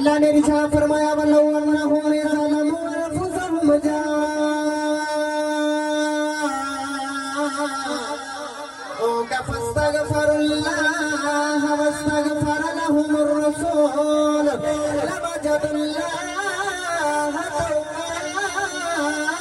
اللہ نے ارشاد فرمایا وَلَوْ أَنَّهُمْ ظَلَمُوا أَنفُسَهُمْ جاءوكَ فاستغفروا الله واستغفر لهم الرسول لوجدوا الله توابا